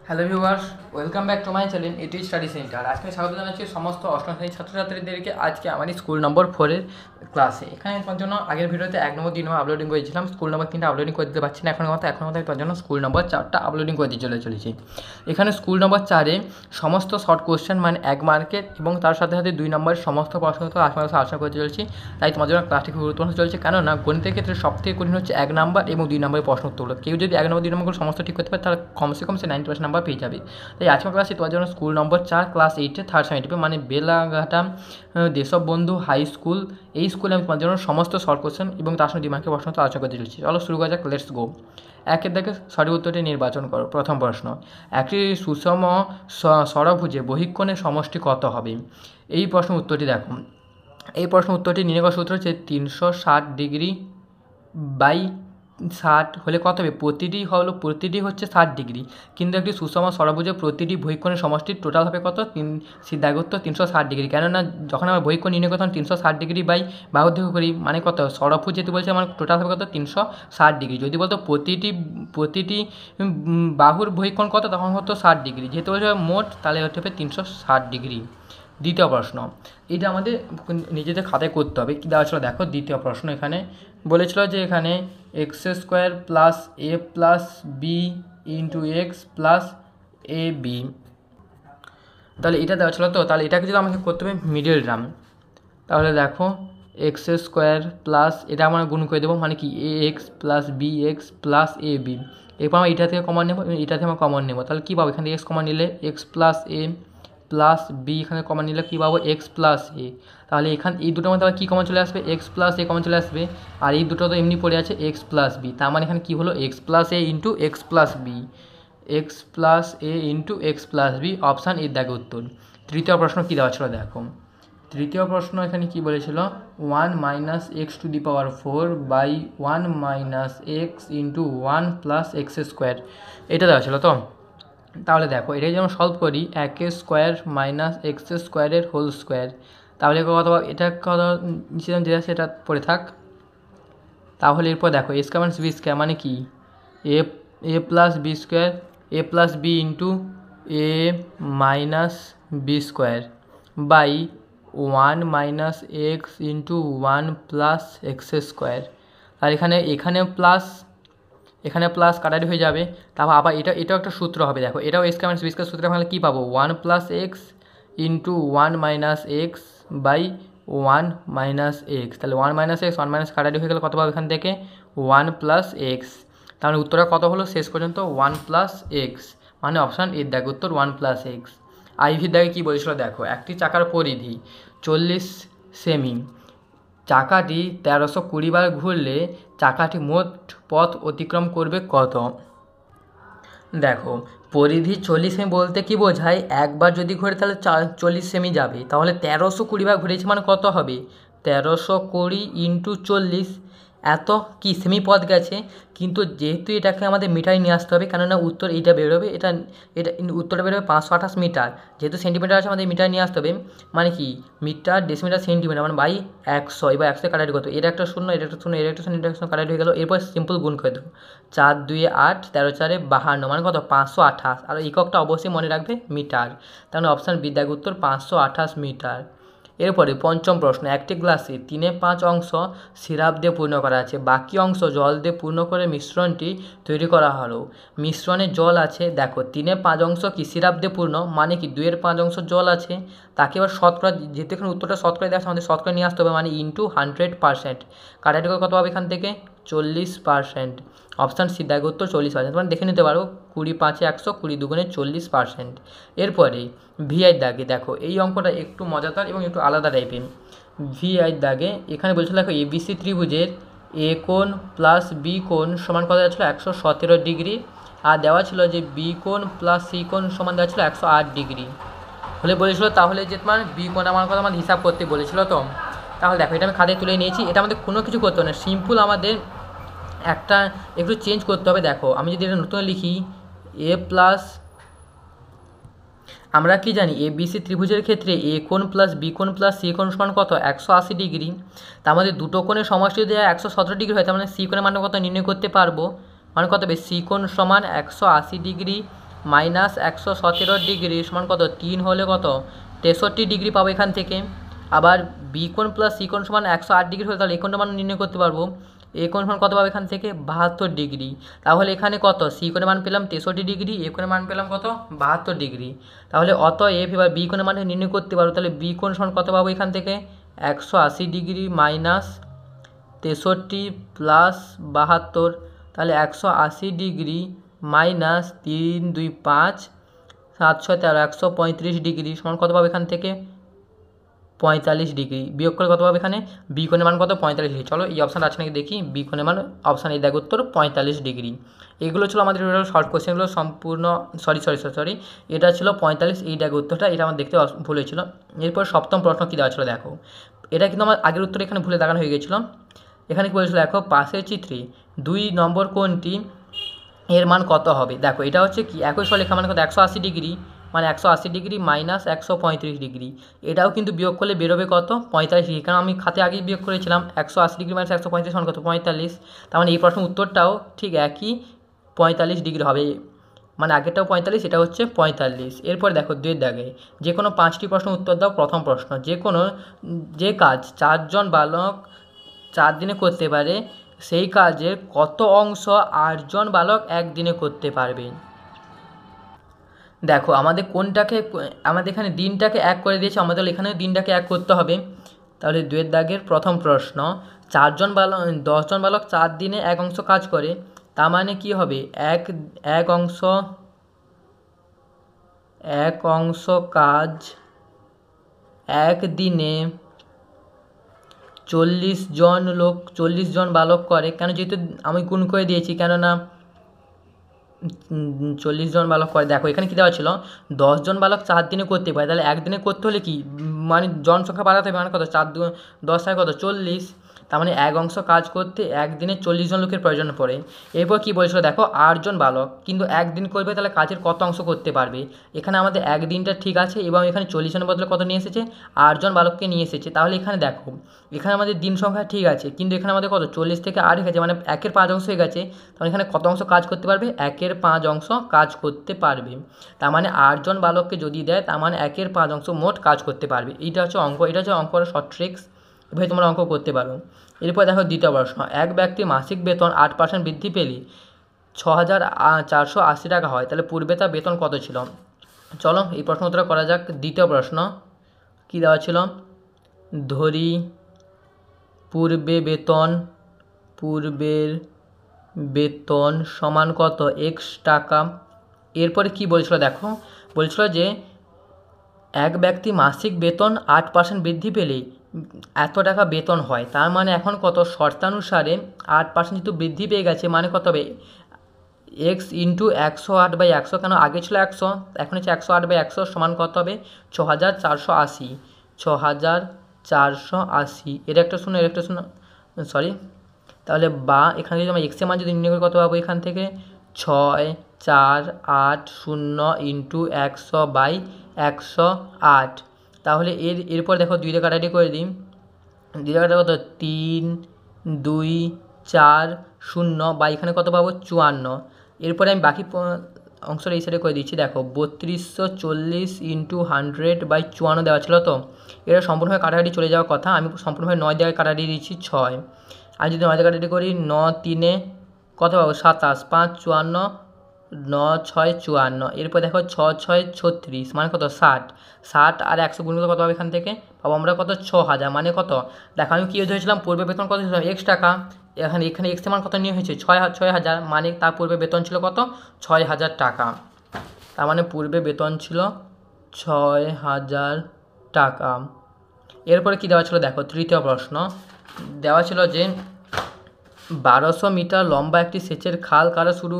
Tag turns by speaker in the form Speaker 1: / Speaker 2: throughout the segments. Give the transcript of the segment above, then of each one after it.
Speaker 1: Hello viewers, welcome back to my channel ET study centre. আজকে স্বাগত জানাচ্ছি সমস্ত অষ্টম শ্রেণীর ছাত্রছাত্রীদেরকে আজকে আমাদের স্কুল নম্বর 4-এর ক্লাসে। এখানে তোমার জন্য আগের ভিডিওতে 1 নম্বর 2 নম্বর আপলোডিং করেছিলাম, স্কুল নম্বর 3টা আপলোডিং করে দিতে পারছি না এখন তোমার জন্য স্কুল নম্বর 4টা আপলোডিং করে দিয়ে চলেছি। এখানে স্কুল নম্বর 4-এ সমস্ত শর্ট কোশ্চেন মানে 1 মার্কের এবং তার সাথে সাথে 2 নম্বরের সমস্ত প্রশ্ন তো আলোচনা করতে চলেছি। তাই তোমার জন্য ক্লাসটি খুব গুরুত্বপূর্ণ চলছে, কেননা গণিতের ক্ষেত্রে সবথেকে কঠিন হচ্ছে 1 নম্বর এবং 2 নম্বরের প্রশ্ন উত্তরগুলো। কেউ যদি 1 নম্বর 2 নম্বরগুলো সমস্ত ঠিক করতে পারে তাহলে কমসে কম সে 90% নাম্বার পেয়ে যাবে। তাই আজকের ক্লাসে তোমার জন্য স্কুল নম্বর 4 ক্লাস 8-এর থার্ড সেমিস্টার মানে বেলাঘাটা দেশবন্ধু হাই স্কুল, এই স্কুলে আমি তোমার জন্য সমস্ত শর্ট কোশ্চেন এবং তার সঙ্গে 2 মার্কের প্রশ্ন তো আলোচনা করতে চলেছি। চলো শুরু করা যাক, লেটস গো। একের দিকে সঠিক উত্তরটি নির্বাচন করো। প্রথম প্রশ্ন, একটি সুষম ষড়ভুজে বহিঃকোণের সমষ্টি কত হবে? এই প্রশ্ন উত্তরটি দেখো। এই প্রশ্ন উত্তরটি নির্ণয় সূত্র হচ্ছে 360 ডিগ্রি বাই 60 হলে কত হবে? প্রতিটি হচ্ছে 60 ডিগ্রি, কিন্তু একটি সুষম ষড়ভুজের প্রতিটি বহিঃকোণের সমষ্টির টোটাল হবে কত? সিদ্ধাগ উত্তর 360 ডিগ্রি। কেননা যখন আমরা বহিঃকোণ নির্ণয় করতাম 360 ডিগ্রি বাই বাহুর করি মানে কত? ষড়ভুজ যেহেতু বলছে আমার টোটাল হবে কত? 360 ডিগ্রি। যদি বলতো প্রতিটি বাহুর বহিঃকোণ কত, তখন হতো 60 ডিগ্রি। যেহেতু বলছে মোট, তাহলে হতে হবে 360 ডিগ্রি। দ্বিতীয় প্রশ্ন, এটা আমাদের নিজেদের খাতায় করতে হবে। কী দেওয়া ছিল দেখো, দ্বিতীয় প্রশ্ন এখানে বলেছিল যে এখানে x² plus a plus b into x plus a b, তাহলে এটা দেওয়া ছিল। তো তাহলে এটাকে যদি আমাকে করতে হবে মিডল টার্ম, তাহলে দেখো x² প্লাস এটা আমরা গুণ করে দেবো মানে কি a x plus b x plus a b. এরপর আমরা এটা থেকে কমন নেবো, এটা থেকে আমরা কমন নেবো, তাহলে কী পাবো? এখান থেকে এক্স কমন নিলে এক্স প্লাস এ প্লাস বি, এখানে কমন নিলে কী পাবো? এক্স প্লাস এ। তাহলে এই দুটোর মধ্যে আবার কী কমন চলে আসবে? এক্স প্লাস এ কমন চলে আসবে, আর এই দুটো তো এমনি পড়ে আছে এক্স প্লাস বি। তার মানে এখানে কী হলো? X plus a into x plus b, x plus a into x plus b, option এর দাগে উত্তর। তৃতীয় প্রশ্ন কী দেওয়া ছিল দেখো। তৃতীয় প্রশ্ন এখানে কি বলেছিল? 1 minus x to the power 4 by 1 minus x into 1 plus x square, এটা দেওয়া ছিল। তো তাহলে দেখো এটা যদি আমরা সলভ করি, এক স্কোয়ার মাইনাস এক্স স্কোয়ারের হোল স্কোয়ার, তাহলে কত? এটা কত নিচে যেটা সেটা পড়ে থাক। তাহলে এরপর দেখো a square minus b square মানে কি a plus b square, a plus b into a minus b square by 1 minus x into 1 plus x square. আর এখানে প্লাস কাটারি হয়ে যাবে। তারপর আবার এটাও একটা সূত্র হবে দেখো, এটাও a square minus b square সূত্রে আমরা কী পাবো? 1 plus x into 1 minus x by 1 minus x. তাহলে 1 মাইনাস এক্স 1 মাইনাস কাটারি হয়ে গেলে কত পাবো এখান থেকে? 1 প্লাস এক্স। তাহলে উত্তরটা কত হলো শেষ পর্যন্ত? 1 প্লাস এক্স, মানে অপশান এর দাগে উত্তর 1 প্লাস এক্স। আইভির দাগে কী বলেছিল দেখো, একটি চাকার পরিধি 40 সেমি, চাকাটি 1320 বার ঘুরলে চাকাটি মোট পথ অতিক্রম করবে কত? দেখো পরিধি 40 সেমি বলতে কি বোঝায়? একবার যদি ঘুরে তাহলে 40 সেমি যাবে, তাহলে 1320 বার ঘুরেছে মানে কত হবে? 1320 ইন্টু 40, এত কি সেমি পথ গেছে। কিন্তু যেহেতু এটাকে আমাদের মিটারে নিয়ে আসতে হবে, কেননা উত্তর এইটা বেরোবে, এটা উত্তরটা বেরোবে 528 মিটার। যেহেতু সেন্টিমিটার আছে আমাদের মিটারে নিয়ে আসতে হবে, মানে কি মিটার ডেসিমিটার সেন্টিমিটার মানে বাই 100। এবার 100 কাটারি কত? এর একটা শূন্য, এর একটা শূন্য, এর একটা শূন্য, এর একটা শূন্য কাটারি হয়ে গেল। এরপর সিম্পল গুণ করে দেবো, 4 2 8, 13 4 52 মানে কত? 528। আর এককটা অবশ্যই মনে রাখবে মিটার, তাহলে অপশান বি দাগ উত্তর 528 মিটার। এরপরে পঞ্চম প্রশ্ন, একটি গ্লাসে 3/5 অংশ সিরাপ দিয়ে পূর্ণ করা আছে, বাকি অংশ জল দিয়ে পূর্ণ করে মিশ্রণটি তৈরি করা হলো। মিশ্রণে জল আছে, দেখো 3/5 অংশ কি সিরাপ দিয়ে পূর্ণ মানে কি 2/5 অংশ জল আছে, তাকে এবার শতকরা, যেহেতু এখানে উত্তরটা শতকরা দেওয়া আছে আমাদের শতকরা নিয়ে আসতে হবে, মানে ইন্টু 100%। কাটাটি কত হবে এখান থেকে? 40%। অপশান সি দাগ উত্তর 40%। তোমরা দেখে নিতে পারো 20 5 100, 20 2 40%। এরপরে ভিআই দাগে দেখো, এই অঙ্কটা একটু মজাদার এবং একটু আলাদা টাইপের। ভিআই দাগে এখানে বলছিল দেখো এবিসি ত্রিভুজের এ কোণ প্লাস বি কোণ সমান কত ছিল? 117 ডিগ্রি, আর দেওয়া ছিল যে বি কোণ প্লাস সি কোণ সমান দেওয়া ছিল 108 ডিগ্রি হলে বলেছিল। তাহলে যে তোমার বি কোণ আমার কথা আমাদের হিসাব করতে বলেছিল। তো তাহলে দেখো এটা আমি খাতায় তুলে নিয়েছি, এটা আমাদের কোনো কিছু করতে হবে না, সিম্পল আমাদের একটা একটু চেঞ্জ করতে হবে। দেখো আমি যদি এটা নতুন লিখি এ প্লাস, আমরা কি জানি এ বি সি ত্রিভুজের ক্ষেত্রে এ কোণ প্লাস বি কোণ প্লাস সি কোণ সমান কত? 180 ডিগ্রি। তার মধ্যে দুটো কোণের সমষ্টি যদি 117 ডিগ্রি হয়, তার মানে সি কোণের মান কত নির্ণয় করতে পারবো, মানে কত হবে? সি কোণ সমান 180 ডিগ্রি মাইনাস 117 ডিগ্রি সমান কত 3 হলে কত 63 ডিগ্রি পাবো এখান থেকে। আবার বি কোণ প্লাস সি কোণ সমান 108 ডিগ্রি হলে তাহলে এই কোণের মান নির্ণয় করতে পারবো। এ কোণ সমান কত পাবো এখান থেকে 72 ডিগ্রি। তাহলে এখানে কত সি কোণের মান পেলাম 63 ডিগ্রি, এ কোণের মান পেলাম কত 72 ডিগ্রি। তাহলে অতএব এবার বি কোণের মান নির্ণয় করতে পারবো। তাহলে বি কোণ সমান কত পাবো এখান থেকে 180 ডিগ্রি মাইনাস 63 প্লাস 72, তাহলে 180 ডিগ্রি মাইনাস 3 2 5 7 6 13 135 ডিগ্রি সমান কত পাবো এখান থেকে 45 ডিগ্রি। বিয়োগ করে কত পাবো এখানে বি কোণের মান কত 45 ডিগ্রি। চলো এই অপশানটা আছে নাকি দেখি। বি কোণের মান অপশান এই দেখ উত্তর 45 ডিগ্রি। এগুলো ছিল আমাদের শর্ট কোশ্চেনগুলো সম্পূর্ণ। সরি এটা ছিল 45, এই দেখ উত্তরটা, এটা আমার দেখতে ভুল হয়েছিল। এরপর সপ্তম প্রশ্ন কী দেওয়া ছিল দেখো, এটা কিন্তু আমার আগের উত্তর এখানে ভুলে দেখানো হয়ে গেছিলো। এখানে কী বলেছিল দেখো, পাশের চিত্রে 2 নম্বর কোণটি এর মান কত হবে। দেখো এটা হচ্ছে কি একই সরলরেখা মানে কত 180 ডিগ্রি, মানে 180 ডিগ্রি মাইনাস 135 ডিগ্রি। এটাও কিন্তু বিয়োগ করলে বেরোবে কত 45 ডিগ্রি, কারণ আমি খাতে আগেই বিয়োগ করেছিলাম। 180 ডিগ্রি মাইনাস 135 সমান কত 45। তার মানে এই প্রশ্নের উত্তরটাও ঠিক একই 45 ডিগ্রি হবে, মানে আগেরটাও 45, এটা হচ্ছে 45। এরপর দেখো 2 দাগে যে কোনো 5টি প্রশ্ন উত্তর দাও। প্রথম প্রশ্ন, যে কাজ 4 জন বালক 4 দিনে করতে পারে সেই কাজের কত অংশ 8 জন বালক 1 দিনে করতে পারবে। দেখো আমাদের আমাদের এখানে দিনটাকে 1 করে দিয়েছে, আমাদের এখানে দিনটাকে 1 করতে হবে। তাহলে 2 দাগের প্রথম প্রশ্ন, 10 জন বালক 4 দিনে 1 অংশ কাজ করে, তার মানে কি হবে এক অংশ কাজ 1 দিনে 40 জন বালক করে। কেন, যেহেতু আমি গুণ করে দিয়েছি, কেননা 40 জন বালক করে। দেখো এখানে কী দেওয়া ছিল 10 জন বালক 4 দিনে করতে পারে, তাহলে 1 দিনে করতে হলে কি মানে জনসংখ্যা বাড়াতে হবে, মানে কত 4 10 কত 40, তার মানে 1 অংশ কাজ করতে 1 দিনে 40 জন লোকের প্রয়োজন পড়ে। এরপর কী বলছিল দেখো 8 জন বালক কিন্তু 1 দিন করবে, তাহলে কাজের কত অংশ করতে পারবে। এখানে আমাদের 1 দিনটা ঠিক আছে এবং এখানে 40 জনের বদলে কত নিয়ে এসেছে 8 জন বালককে নিয়ে এসেছে। তাহলে এখানে দেখো এখানে আমাদের দিন সংখ্যা ঠিক আছে, কিন্তু এখানে আমাদের কত 40 থেকে 8 হয়ে গেছে, মানে 1/5 অংশ হয়ে গেছে। তাহলে এখানে কত অংশ কাজ করতে পারবে 1/5 অংশ কাজ করতে পারবে। তার মানে 8 জন বালককে যদি দেয় তার মানে 1/5 অংশ মোট কাজ করতে পারবে। এইটা হচ্ছে অঙ্ক, এটা হচ্ছে অঙ্কের শর্ট ট্রিক্স, এভাবে তোমরা অঙ্ক করতে পারো। এরপর দেখো দ্বিতীয় প্রশ্ন, এক ব্যক্তির মাসিক বেতন 8% বৃদ্ধি পেলে 6,480 টাকা হয়, তাহলে পূর্বে তার বেতন কত ছিল। চলো এই প্রশ্ন উত্তর করা যাক। দ্বিতীয় প্রশ্ন কী দেওয়া ছিল, ধরি পূর্বের বেতন সমান কত x টাকা। এরপরে কি বলছিল দেখো, বলছিল যে এক ব্যক্তি মাসিক বেতন 8% বৃদ্ধি পেলে এত টাকা বেতন হয়, তার মানে এখন কত শর্তানুসারে 8% যেহেতু বৃদ্ধি পেয়ে গেছে, মানে কত হবে x ইন্টু 108/100, কেন আগে ছিল 100 এখন হচ্ছে 108/100 সমান কত হবে 6,480। 6,480 এর একটা শূন্য সরি, তাহলে বা এখানে যদি আমরা এক্সের মান যদি নির্ণয় করি কত পাবো এখান থেকে 6,480 ইন্টু 100/108। তাহলে এরপর দেখো 2 দিয়ে কাটাকাটি করে দিই, 2 দিয়ে কাটা কত 3 2 4 0 বা এখানে কত পাবো 54। এরপরে আমি বাকি অংশটা এই সাইডে করে দিচ্ছি। দেখো 3240 ইন্টু 100/54 দেওয়া ছিল, তো এটা সম্পূর্ণভাবে কাটাকাটি চলে যাওয়ার কথা, আমি সম্পূর্ণভাবে 9 দিয়ে কাটাকাটি দিচ্ছি 6। আর যদি 9 দিয়ে কাটাকাটি করি 9 3 কত পাবো 27, 5 54, 9 6 54। এরপর দেখো 6 6 36 মানে কত 60 আর 100 গুণ করলে কত হবে এখান থেকে পাবো আমরা কত 6000, মানে কত দেখো আমি কী ধরেছিলাম পূর্বে বেতন কত ছিল x টাকা, এখানে x এর মান কত নিয়ে হয়েছে 6,000, মানে তার পূর্বে বেতন ছিল কত 6,000 টাকা। তার মানে পূর্বে বেতন ছিল 6,000 টাকা। এরপরে কী দেওয়া ছিল দেখো, তৃতীয় প্রশ্ন দেওয়া ছিল যে 1200 মিটার লম্বা একটি সেচের খাল কাটা শুরু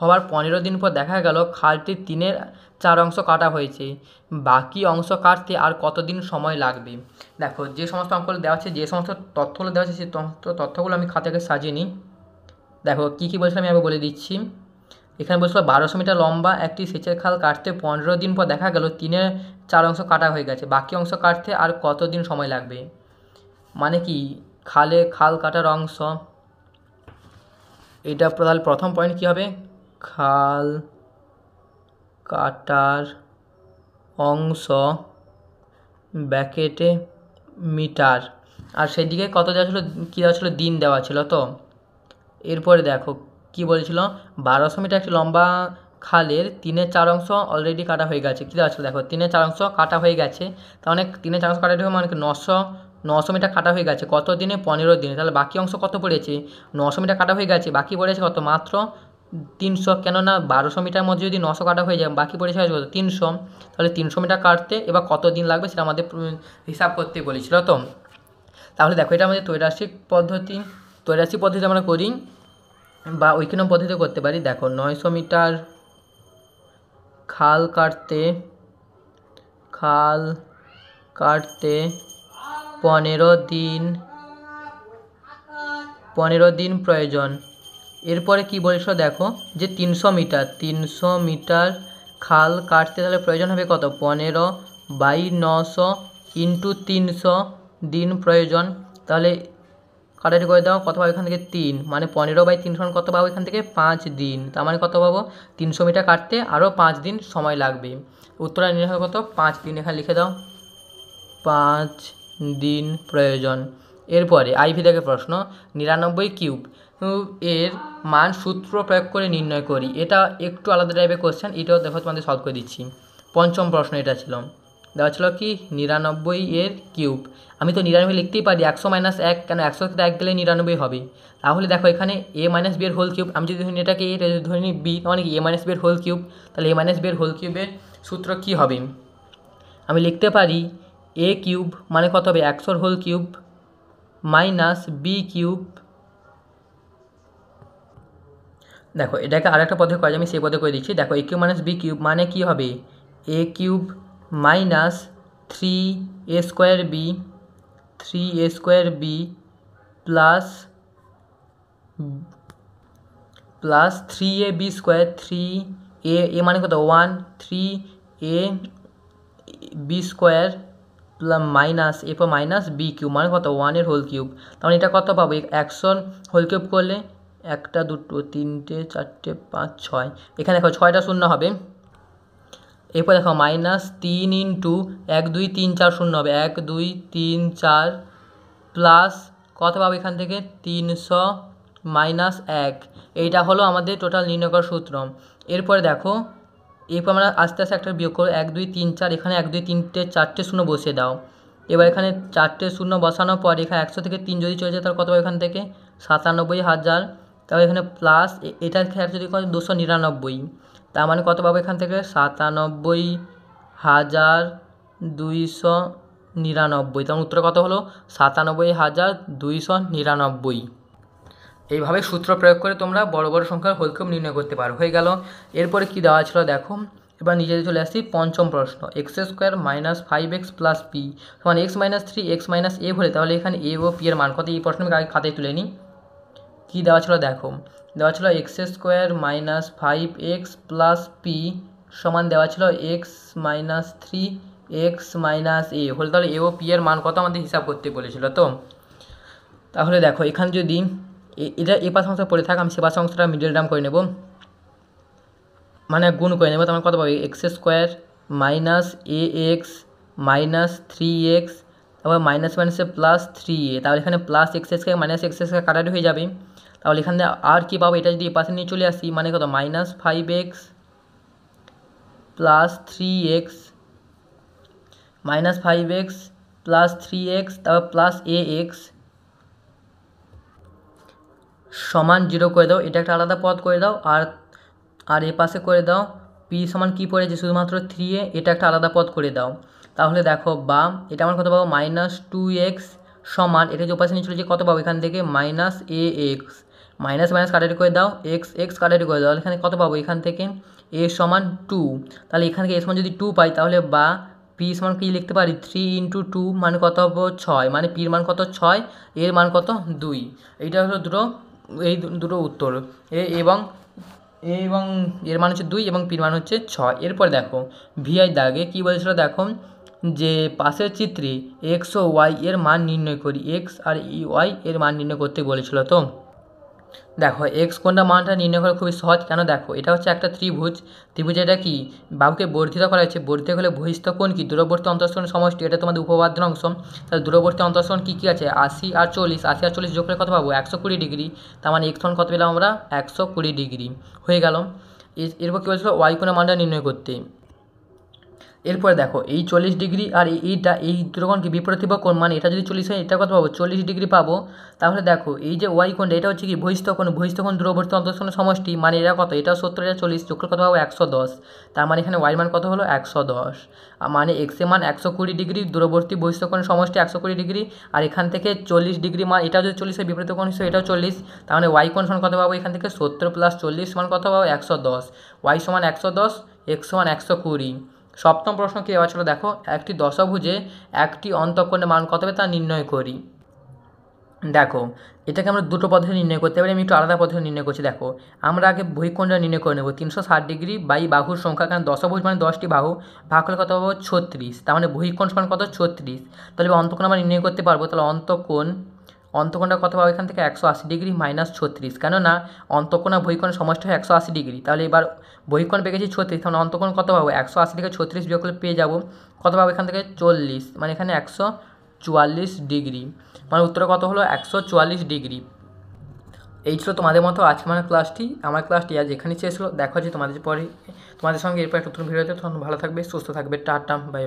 Speaker 1: হওয়ার 15 দিন পর দেখা গেল খালটির 3/4 অংশ কাটা হয়েছে, বাকি অংশ কাটতে আর কতদিন সময় লাগবে। দেখো যে সমস্ত অঙ্কগুলো দেওয়া আছে, যে সমস্ত তথ্যগুলো দেওয়া আছে সেই তথ্যগুলো আমি খাতাকে সাজিয়ে নিই। দেখো কী কী বলছিলাম আমি আবার বলে দিচ্ছি। এখানে বলছিল 1200 মিটার লম্বা একটি সেচের খাল কাটতে 15 দিন পর দেখা গেল 3/4 অংশ কাটা হয়ে গেছে, বাকি অংশ কাটতে আর কতদিন সময় লাগবে। মানে কি খাল কাটার অংশ, এটা তাহলে প্রথম পয়েন্ট কী হবে, খাল কাটার অংশ ব্র্যাকেটে মিটার, আর সেদিকে কত দেওয়া ছিল, কী দেওয়া ছিল, দিন দেওয়া ছিল। তো এরপরে দেখো কি বলেছিল, 1200 মিটার একটি লম্বা খালের 3/4 অংশ অলরেডি কাটা হয়ে গেছে। কী দেওয়া ছিল দেখো, 3/4 অংশ কাটা হয়ে গেছে, তার মানে 3/4 অংশ কাটা হয়ে মানে 900 মিটার কাটা হয়ে গেছে কত দিনে, 15 দিনে। তাহলে বাকি অংশ কত পড়েছে, 900 মিটার কাটা হয়ে গেছে, বাকি পড়েছে কত, মাত্র 300। কেননা 1200 মিটার মধ্যে যদি 900 কাটা হয়ে যায়, বাকি পড়েছে কত, 300। তাহলে 300 মিটার কাটতে এবার কত দিন লাগবে সেটা আমাদের হিসাব করতে বলেছিল। তো তাহলে দেখো এটা আমাদের ত্রৈরাশিক পদ্ধতি আমরা করি, বা ঐকিক পদ্ধতিতে করতে পারি। দেখো 900 মিটার খাল কাটতে 15 দিন প্রয়োজন। এরপরে কি বলেছিল দেখো, যে 300 মিটার খাল কাটতে তাহলে প্রয়োজন হবে কত, 15/900 ইন্টু 300 দিন প্রয়োজন। তাহলে কাটাটি করে দাও, কত পাবো এখান থেকে 3, মানে 15/300 কত পাবো এখান থেকে 5 দিন। তার মানে কত পাবো, 300 মিটার কাটতে আরও 5 দিন সময় লাগবে। উত্তরটা নিয়ে হবে কত, 5 দিন। এখানে লিখে দাও 5 দিন প্রয়োজন। এরপরে আইভি থেকে প্রশ্ন, 99 কিউব এর মান সূত্র প্রয়োগ করে নির্ণয় করি। এটা একটু আলাদা টাইপের কোশ্চেন, এটাও দেখো তোমাদের সলভ করে দিচ্ছি। পঞ্চম প্রশ্ন এটা ছিল, দেওয়া ছিল কি 99 এর কিউব। আমি তো 99 লিখতেই পারি 100 - 1, কেন 100 থেকে 1 গেলে 99 হবে। তাহলে দেখো এখানে a - b এর হোল কিউব, আমি যদি ধরি এটাকে a, এটা যদি ধরি b, তাহলে কি a - b এর হোল কিউব। তাহলে a - b এর হোল কিউবের সূত্র কি হবে, আমি লিখতে পারি a কিউব মানে কত হবে 100 whole cube minus b cube. দেখো এটাকে আরেকটা পদ্ধতি করা যায়, আমি সেই পদ্ধতি করে দিচ্ছি। দেখো a cube minus b cube মানে কি হবে, a cube minus 3a² b plus 3ab², 3a মানে কত 1, 3ab² মাইনাস এরপর মাইনাস b কিউব মানে কত 1 এর হোল কিউব। তাহলে এটা কত পাবো, 100 হোল কিউব করলে 1 2 3 4 5 6, এখানে দেখো 6টা শূন্য হবে। এরপর দেখো মাইনাস 3 ইন্টু 1 2 3 4 শূন্য হবে, 1 2 3 4 প্লাস কত পাবো এখান থেকে 300 মাইনাস 1। এইটা হলো আমাদের টোটাল নির্ণয় করার সূত্র। এরপরে দেখো এরপর আমরা আস্তে আস্তে একটা বিয়োগ করো, 1 2 3 4, এখানে 1 2 3 4টে শূন্য বসিয়ে দাও। এবার এখানে 4টে শূন্য বসানোর পর এখানে 100 থেকে 3 যদি চলে যায় তাহলে কত পাবো এখান থেকে 97,000। তাহলে এখানে প্লাস এটার ক্ষেত্রে যদি 299, তার মানে কত পাবো এখান থেকে 97,299। তখন উত্তর কত হলো 97,299। এইভাবে সূত্র প্রয়োগ করে তোমরা বড় বড় সংখ্যার হোল কিউব নির্ণয় করতে পারো। হয়ে গেল। এরপরে কি দেওয়া ছিল দেখো, এবার নিজে চলে আসছি পঞ্চম প্রশ্ন, x² - 5x + p সমান x - 3 x - a হলে তাহলে এখানে a ও p এর মান কত, এই প্রশ্ন আমি আগে খাতায় তুলে নিই। কী দেওয়া ছিল দেখো, দেওয়া ছিল x² - 5x + p সমান দেওয়া ছিল x - 3 x - a হলে তাহলে a ও p এর মান কত আমাদের হিসাব করতে বলেছিল। তো তাহলে দেখো এখানে যদি এটা এ পাশ অংশ পড়ে থাকে, আমি সে পাশ অংশটা মিডল টার্ম করে নেব, মানে গুণ করে নেব। তখন কত পাবো x² - ax - 3x, তারপর মাইনাস মাইনাসে প্লাস 3a, তাহলে এখানে প্লাস x² মাইনাস x² কাটাটি হয়ে যাবে। তাহলে এখানে আর কি পাবো, এটা যদি এ পাশে নিয়ে চলে আসি মানে কত -5x + 3x, -5x + 3x, তারপর প্লাস ax সমান 0 করে দাও। এটা একটা আলাদা পদ করে দাও, আর এ পাশে করে দাও p সমান কী পড়েছে শুধুমাত্র 3a, এটা একটা আলাদা পদ করে দাও। তাহলে দেখো বা এটা আমার কত পাবো -2x সমান, এটা যে পাশে নিয়ে চলে যে কত পাবো এখান থেকে -ax, মাইনাস মাইনাস কাটাটি করে দাও, x কাটাটি করে দাও, এখানে কত পাবো এখান থেকে a সমান 2। তাহলে এখান থেকে a সমান যদি 2 পাই তাহলে বা p সমান কি লিখতে পারি 3 × 2 মানে কত হবে 6, মানে p এর মান কত 6, এর মান কত 2। এইটা হলো এই দুটো উত্তর, এবং এর মান হচ্ছে 2 এবং পির মান হচ্ছে 6। এরপর দেখো ভিআই দাগে কী বলেছিল দেখো, যে পাশের চিত্রে এক্স ও ওয়াই এর মান নির্ণয় করি, এক্স আর ওয়াই এর মান নির্ণয় করতে বলেছিল। তো দেখো এক্স কোণটা মানটা নির্ণয় করা খুবই সহজ। কেন দেখো এটা হচ্ছে একটা ত্রিভুজ, ত্রিভুজ এটা কি বাহুকে বর্ধিত করা হয়েছে, বর্ধিত হলে বহিস্থ কোণ কি দূরবর্তী অন্তঃস্থলের সমষ্টি, এটা তোমাদের উপপাদ্যের অংশ। তাহলে দূরবর্তী অন্তঃস্থল কী কী আছে 80 আর 40, 80 আর 40 যোগ করে কত পাবো 120 ডিগ্রি। তার মানে এক্স কোণ কত পেলাম আমরা 120 ডিগ্রি হয়ে গেল। এরপর কী বলছিল ওয়াই কোণের মানটা নির্ণয় করতে। এরপরে দেখো এই 40 ডিগ্রি আর এইটা এই দুটো কোণ কি বিপরীত কোণ, মানে এটা যদি 40 হয় এটা কত পাবো 40 ডিগ্রি পাবো। তাহলে দেখো এই যে ওয়াই কোণটা এটা হচ্ছে কি বহিস্থ কোণ, বহিস্থ কোণ দূরবর্তী অন্তঃস্থলের সমষ্টি, মানে এরা কত এটা 70 এটা 40 যোগ করে কত পাবো 110। তার মানে এখানে ওয়াই মান কত হলো 110, মানে এক্স এর মান 120 ডিগ্রি, দূরবর্তী বহিস্থ কোণের সমষ্টি 120 ডিগ্রি, আর এখান থেকে 40 ডিগ্রি মান এটা যদি 40 হয় বিপরীত কোণ হিসেবে এটাও 40। তার মানে ওয়াই কোণ সমান কত পাবো এখান থেকে 70 প্লাস 40 সমান কত পাবো 110, ওয়াই সমান 110, এক্স সমান 120। সপ্তম প্রশ্ন কী দেওয়া ছিল দেখো, একটি দশভুজে একটি অন্তঃকোণের মান কত হবে তা নির্ণয় করি। দেখো এটাকে আমরা দুটো পদ্ধতি নির্ণয় করতে পারি, আমি একটু আলাদা পদ্ধতি নির্ণয় করছি। দেখো আমরা আগে বহিঃকোণটা নির্ণয় করে নেব 360 ডিগ্রি বাই বাহুর সংখ্যা, কারণ দশভুজ মানে 10টি বাহু, ভাগ করলে কত পাবো 36, তার মানে বহিঃকোণ সমান কত 36। তাহলে অন্তঃকোণ আমরা নির্ণয় করতে পারবো। তাহলে অন্তঃকোণটা কত পাবো এখান থেকে 180 ডিগ্রি মাইনাস 36, কেননা অন্তঃকোণ আর বহিঃকোণের সমষ্টি হয় 180 ডিগ্রি। তাহলে এবার বহিঃকোণ পেয়ে গেছি 36, তাহলে অন্তঃকোণ কত পাবো 180 থেকে 36 বিয়োগ করলে পেয়ে যাবো কত পাবো এখান থেকে 40, মানে এখানে 144 ডিগ্রি, মানে উত্তরে কত হলো 144 ডিগ্রি। এই ছিল তোমাদের মতো আজকে আমার ক্লাসটি আজ এখানেই শেষ হলো। দেখা হচ্ছে তোমাদের পরে তোমাদের সঙ্গে এরপর একটা নতুন ভিডিওতে। তখন ভালো থাকবে, সুস্থ থাকবে, টাটা বাই।